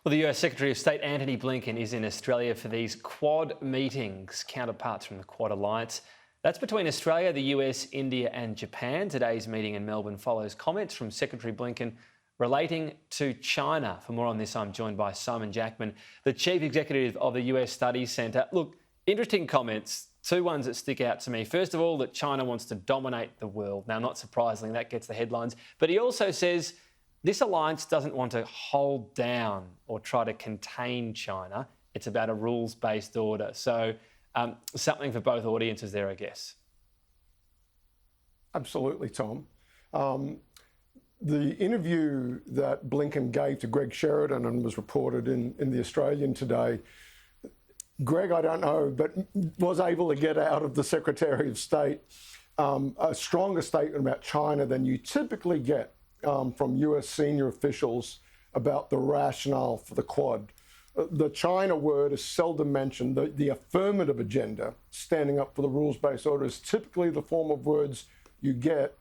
Well, the US Secretary of State Antony Blinken is in Australia for these Quad meetings, counterparts from the Quad alliance. That's between Australia, the US, India and Japan. Today's meeting in Melbourne follows comments from Secretary Blinken relating to China. For more on this, I'm joined by Simon Jackman, the Chief Executive of the US Studies Centre. Look, interesting comments. Two ones that stick out to me. First of all, that China wants to dominate the world. Now, not surprisingly, that gets the headlines. But he also says this alliance doesn't want to hold down or try to contain China. It's about a rules-based order. So something for both audiences there, I guess. Absolutely, Tom. The interview that Blinken gave to Greg Sheridan and was reported in The Australian today, Greg, I don't know, but was able to get out of the Secretary of State a stronger statement about China than you typically get from US senior officials about the rationale for the Quad. The China word is seldom mentioned. The affirmative agenda, standing up for the rules-based order, is typically the form of words you get,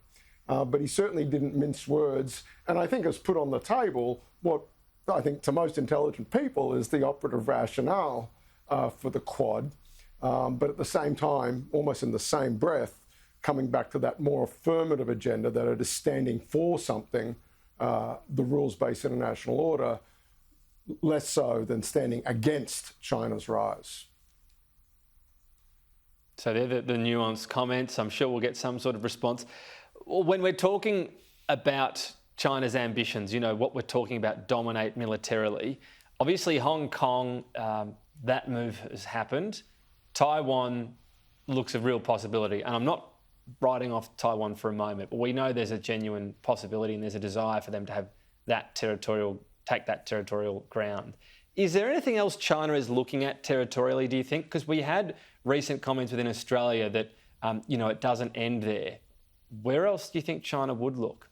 but he certainly didn't mince words. And I think has put on the table what I think to most intelligent people is the operative rationale for the Quad. But at the same time, almost in the same breath, coming back to that more affirmative agenda that it is standing for something, the rules-based international order, less so than standing against China's rise. So they're the nuanced comments. I'm sure we'll get some sort of response. When we're talking about China's ambitions, you know, what we're talking about, dominate militarily, obviously Hong Kong, that move has happened. Taiwan looks a real possibility. And I'm not writing off Taiwan for a moment, but we know there's a genuine possibility and there's a desire for them to have that take that territorial ground. Is there anything else China is looking at territorially, do you think? Because we had recent comments within Australia that, it doesn't end there. Where else do you think China would look?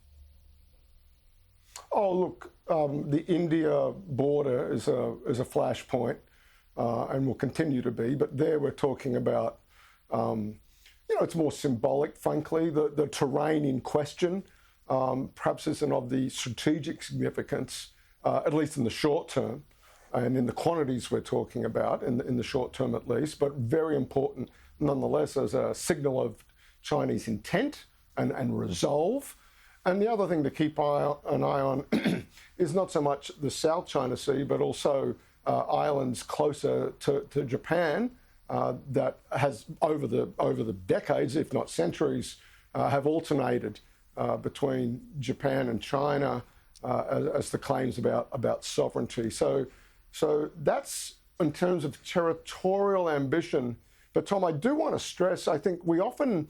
Oh, look, the India border is a flashpoint and will continue to be, but there we're talking about it's more symbolic, frankly. The terrain in question perhaps isn't of the strategic significance, at least in the short term, and in the quantities we're talking about, in the short term at least, but very important nonetheless as a signal of Chinese intent and resolve. And the other thing to keep an eye on is not so much the South China Sea, but also islands closer to Japan, that has over the decades, if not centuries, have alternated between Japan and China as the claims about sovereignty. So that's in terms of territorial ambition. But Tom, I do want to stress, I think we often,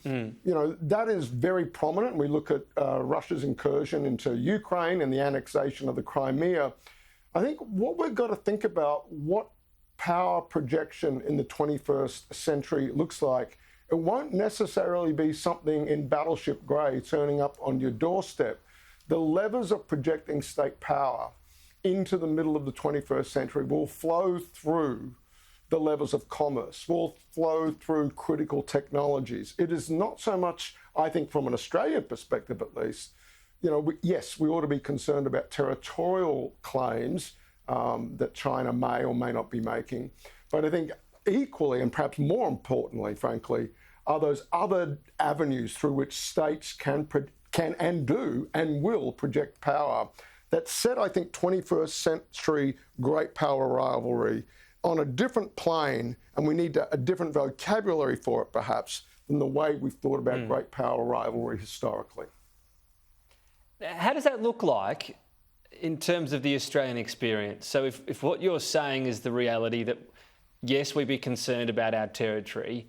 that is very prominent. We look at Russia's incursion into Ukraine and the annexation of the Crimea. I think what we've got to think about, what power projection in the 21st century looks like. It won't necessarily be something in battleship grey turning up on your doorstep. The levers of projecting state power into the middle of the 21st century will flow through the levels of commerce, will flow through critical technologies. It is not so much, I think, from an Australian perspective at least, yes, we ought to be concerned about territorial claims that China may or may not be making. But I think equally, and perhaps more importantly, frankly, are those other avenues through which states can and do and will project power that set, I think, 21st century great power rivalry on a different plane, and we need a different vocabulary for it, perhaps, than the way we've thought about great power rivalry historically. How does that look like in terms of the Australian experience? So if what you're saying is the reality that, yes, we'd be concerned about our territory,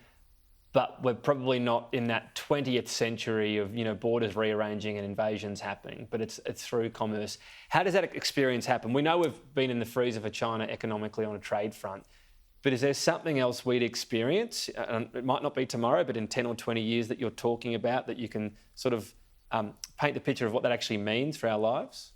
but we're probably not in that 20th century of, borders rearranging and invasions happening, but it's through commerce. How does that experience happen? We know we've been in the freezer for China economically on a trade front, but is there something else we'd experience? It might not be tomorrow, but in 10 or 20 years that you're talking about, that you can sort of paint the picture of what that actually means for our lives?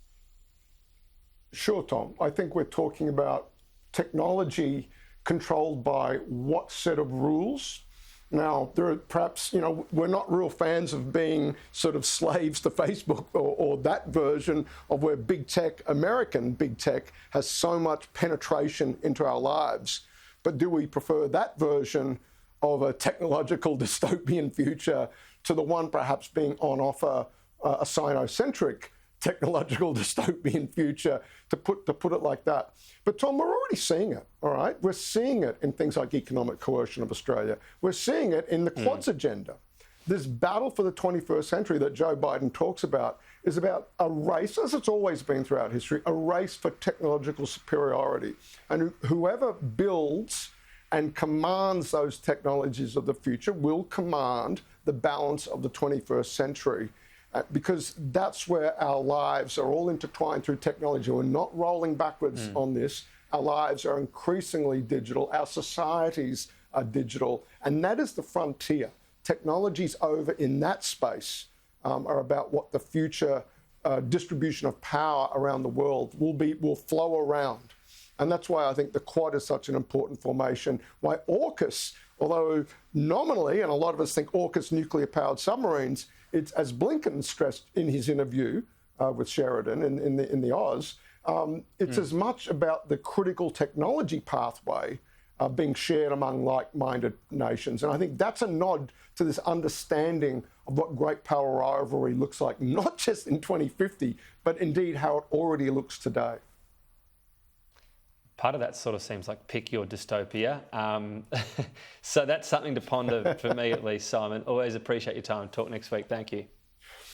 Sure, Tom. I think we're talking about technology controlled by what set of rules Now, there are perhaps, we're not real fans of being sort of slaves to Facebook or that version of where big tech, American big tech, has so much penetration into our lives. But do we prefer that version of a technological dystopian future to the one perhaps being on offer, a sinocentric technological dystopian future, to put it like that? But Tom, we're already seeing it, all right? We're seeing it in things like economic coercion of Australia. We're seeing it in the Quad's agenda. This battle for the 21st century that Joe Biden talks about is about a race, as it's always been throughout history, a race for technological superiority. And whoever builds and commands those technologies of the future will command the balance of the 21st century. Because that's where our lives are all intertwined through technology. We're not rolling backwards on this. Our lives are increasingly digital. Our societies are digital. And that is the frontier. Technologies over in that space are about what the future distribution of power around the world will flow around. And that's why I think the Quad is such an important formation. Why AUKUS, although nominally, and a lot of us think AUKUS nuclear-powered submarines, it's, as Blinken stressed in his interview with Sheridan in the Oz, it's as much about the critical technology pathway being shared among like-minded nations. And I think that's a nod to this understanding of what great power rivalry looks like, not just in 2050, but indeed how it already looks today. Part of that sort of seems like pick your dystopia. So that's something to ponder for me at least, Simon. Always appreciate your time. Talk next week. Thank you.